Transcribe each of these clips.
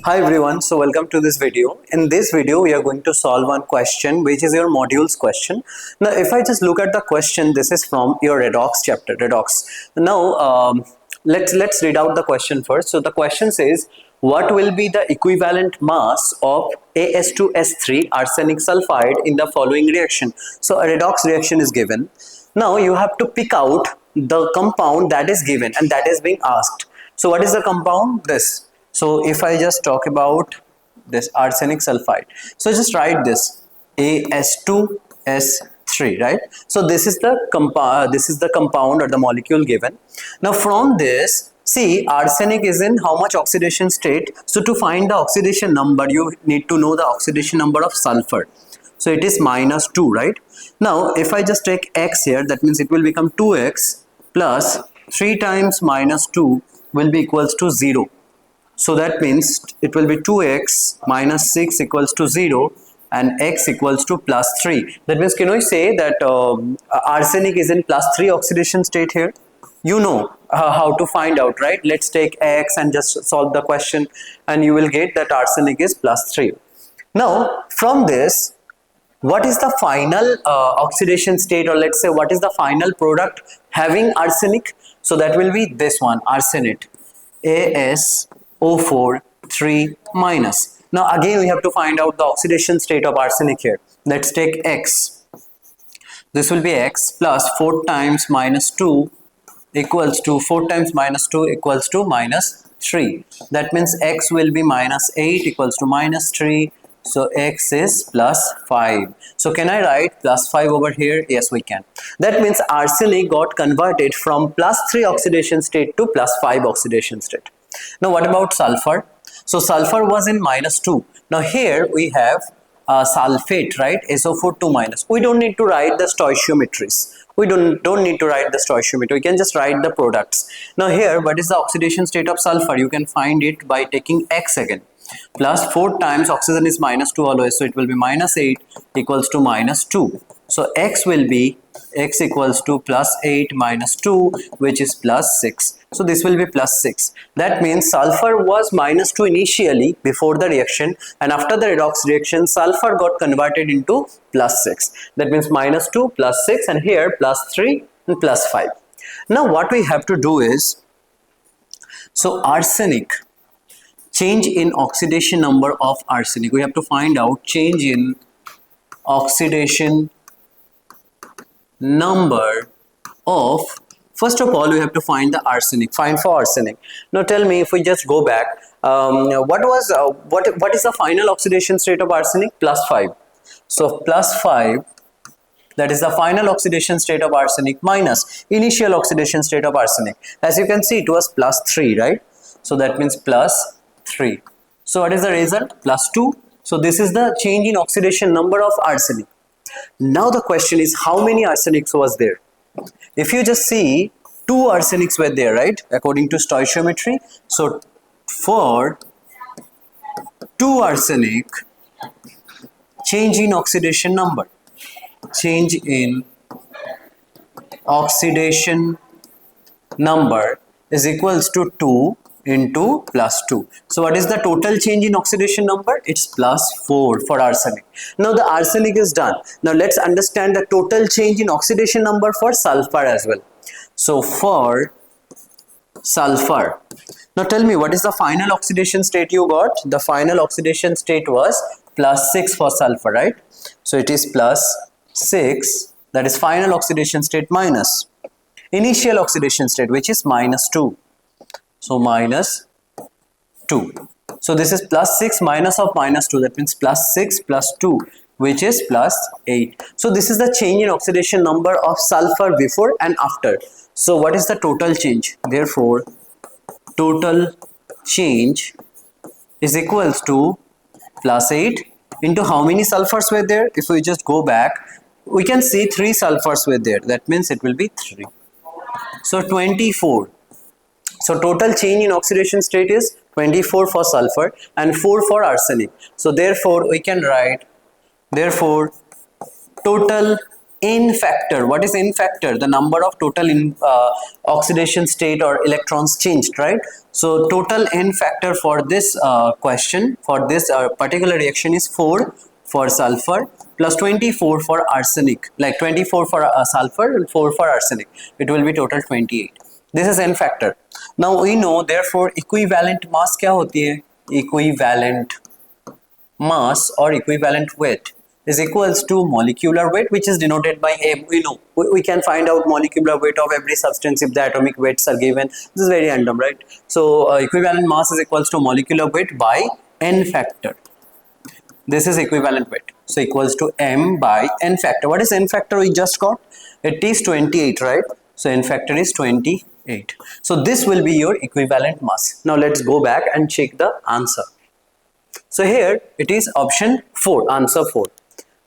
Hi everyone, so welcome to this video. In this video, we are going to solve one question which is your modules question. Now, if I just look at the question, this is from your Redox chapter, Redox. Now, let's read out the question first. So the question says, what will be the equivalent mass of As2S3 arsenic sulfide in the following reaction? So a redox reaction is given. Now you have to pick out the compound that is given and that is being asked. So what is the compound? This. So if I just talk about this arsenic sulfide, so just write this As2S3, right? So this is the compound or the molecule given. Now from this, see, arsenic is in how much oxidation state? So to find the oxidation number, you need to know the oxidation number of sulfur. So it is -2, right? Now if I just take x here, that means it will become 2x plus 3 times -2 will be equals to 0. So that means it will be 2x minus 6 equals to 0 and x equals to +3. That means, can we say that arsenic is in +3 oxidation state here? You know how to find out, right? Let's take x and just solve the question and you will get that arsenic is +3. Now from this, what is the final oxidation state, or let's say what is the final product having arsenic? So that will be this one, arsenate, AsO4 3 minus. Now again we have to find out the oxidation state of arsenic here. Let's take x. This will be x plus 4 times -2 equals to 4 times -2 equals to -3. That means x will be -8 equals to -3. So x is +5. So can I write +5 over here? Yes, we can. That means arsenic got converted from +3 oxidation state to +5 oxidation state. Now what about sulfur? So sulfur was in -2. Now here we have sulfate, right? SO4 2-. We don't need to write the stoichiometries. We don't need to write the stoichiometry. We can just write the products. Now here, what is the oxidation state of sulfur? You can find it by taking x again. Plus 4 times oxygen is -2 always, so it will be -8 equals to -2. So x will be x equals to +8 -2, which is +6. So this will be +6. That means sulfur was -2 initially before the reaction, and after the redox reaction sulfur got converted into +6. That means -2 +6, and here +3 and +5. Now what we have to do is, so arsenic, change in oxidation number of arsenic. We have to find out change in oxidation number of, first of all we have to find the arsenic, find for arsenic. Now tell me, if we just go back, what is the final oxidation state of arsenic? +5. So +5, that is the final oxidation state of arsenic, minus initial oxidation state of arsenic. As you can see, it was +3, right? So that means +3. So what is the result? +2. So this is the change in oxidation number of arsenic. Now the question is, how many arsenics was there? If you just see, 2 arsenics were there, right? According to stoichiometry. So for 2 arsenic, change in oxidation number. Change in oxidation number is equals to 2 into +2. So what is the total change in oxidation number? It's +4 for arsenic. Now the arsenic is done. Now let's understand the total change in oxidation number for sulfur as well. So for sulfur, now tell me, what is the final oxidation state you got? The final oxidation state was +6 for sulfur, right? So it is +6, that is final oxidation state, minus initial oxidation state, which is -2. So -2. So this is +6 minus of -2. That means +6 + 2, which is +8. So this is the change in oxidation number of sulfur before and after. So what is the total change? Therefore, total change is equals to +8 into how many sulfurs were there? If we just go back, we can see 3 sulfurs were there. That means it will be 3. So 24. So total change in oxidation state is 24 for sulfur and 4 for arsenic. So therefore we can write, therefore total N factor. What is N factor? The number of total oxidation state or electrons changed, right? So total N factor for this question, for this particular reaction is 4 for sulfur plus 24 for arsenic, like 24 for sulfur and 4 for arsenic. It will be total 28. This is N factor. Now we know, therefore equivalent mass क्या होती है? Equivalent mass or equivalent weight is equals to molecular weight, which is denoted by M. We know we can find out molecular weight of every substance if the atomic weights are given. This is very random, right? So equivalent mass is equals to molecular weight by N factor. This is equivalent weight, so equals to M by N factor. What is N factor we just got? It is 28, right? So N factor is 28. So this will be your equivalent mass. Now let's go back and check the answer. So here it is option 4, answer 4.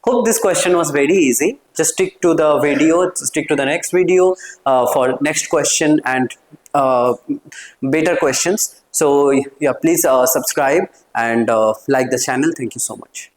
Hope this question was very easy. Just stick to the video, stick to the next video for next question and better questions. So yeah, please subscribe and like the channel. Thank you so much.